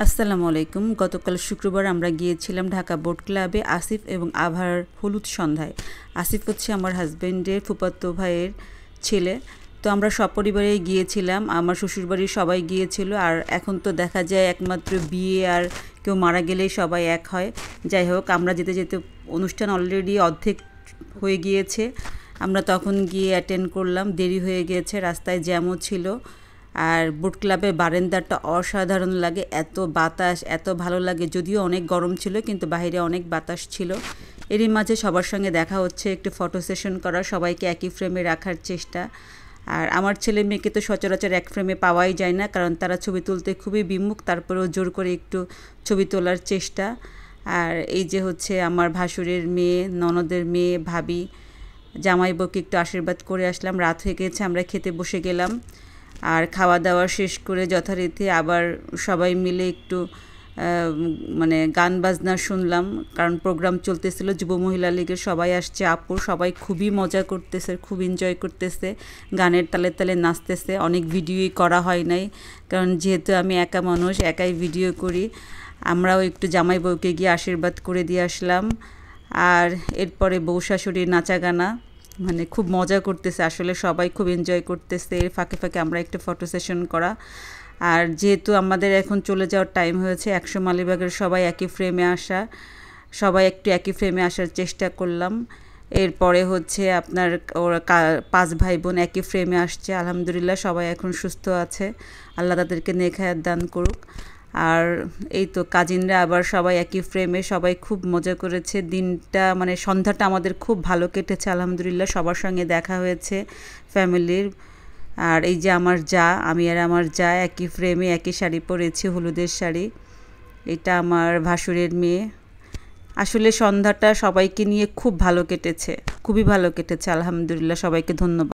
আসসালামু আলাইকুম। গতকাল শুক্রবার আমরা গিয়েছিলাম ঢাকা বোট ক্লাবে আসিফ এবং আভার হলুদ সন্ধ্যায়। আসিফ হচ্ছে আমার হাজব্যান্ডের ফুফাতো ভাইয়ের ছেলে। তো আমরা সপরিবারেই গিয়েছিলাম, আমার শ্বশুরবাড়ির সবাই গিয়েছিল। আর এখন তো দেখা যায় একমাত্র বিয়ে আর কেউ মারা গেলেই সবাই এক হয়। যাই হোক, আমরা যেতে যেতে অনুষ্ঠান অলরেডি অর্ধেক হয়ে গিয়েছে। আমরা তখন গিয়ে অ্যাটেন্ড করলাম, দেরি হয়ে গিয়েছে, রাস্তায় জ্যামও ছিল। আর বোট ক্লাবের বারান্দাটা অসাধারণ লাগে, এত বাতাস, এত ভালো লাগে। যদিও অনেক গরম ছিল কিন্তু বাইরে অনেক বাতাস ছিল। এরই মাঝে সবার সঙ্গে দেখা হচ্ছে, একটু ফটো সেশন করা, সবাইকে একই ফ্রেমে রাখার চেষ্টা। আর আমার ছেলে মেয়েকে তো সচরাচর এক ফ্রেমে পাওয়াই যায় না, কারণ তারা ছবি তুলতে খুবই বিমুখ, তারপরেও জোর করে একটু ছবি তোলার চেষ্টা। আর এই যে হচ্ছে আমার ভাসুরের মেয়ে, ননদের মেয়ে, ভাবি, জামাইবাবুকে একটু আশীর্বাদ করে আসলাম। রাত হয়ে গেছে, আমরা খেতে বসে গেলাম। আর খাওয়া দাওয়া শেষ করে যথারীতি আবার সবাই মিলে একটু মানে গান বাজনা শুনলাম, কারণ প্রোগ্রাম চলতেছিল। যুব মহিলা লীগের সবাই আসছে, আপুর সবাই খুবই মজা করতেছে, খুব এনজয় করতেছে, গানের তালে তালে নাচতেছে। অনেক ভিডিওই করা হয় নাই, কারণ যেহেতু আমি একা মানুষ, একাই ভিডিও করি। আমরাও একটু জামাই বউকে গিয়ে আশীর্বাদ করে দিয়ে আসলাম। আর এরপরে বউ শাশুড়ির নাচা গানা, মানে খুব মজা করতেছে, আসলে সবাই খুব এনজয় করতেছে। এর ফাঁকে ফাঁকে আমরা একটা ফটো সেশন করা। আর যেহেতু আমাদের এখন চলে যাওয়ার টাইম হয়েছে, 100 মালিবাগের সবাই একই ফ্রেমে আসা, সবাই একটু একই ফ্রেমে আসার চেষ্টা করলাম। এরপরে হচ্ছে আপনার ওরা 5 ভাই বোন একই ফ্রেমে আসছে। আলহামদুলিল্লাহ সবাই এখন সুস্থ আছে, আল্লাহ তাদেরকে নেক হায়াত দান করুক। আর এই তো কাজিনরা আবার সবাই একই ফ্রেমে, সবাই খুব মজা করেছে। দিনটা মানে সন্ধ্যাটা আমাদের খুব ভালো কেটেছে আলহামদুলিল্লাহ। সবার সঙ্গে দেখা হয়েছে ফ্যামিলির। আর এই যে আমার যা, আমি আর আমার যা একই ফ্রেমে একই শাড়ি পরেছি, হলুদের শাড়ি। এটা আমার ভাসুরের মেয়ে। আসলে সন্ধ্যাটা সবাইকে নিয়ে খুব ভালো কেটেছে, খুবই ভালো কেটেছে আলহামদুলিল্লাহ। সবাইকে ধন্যবাদ।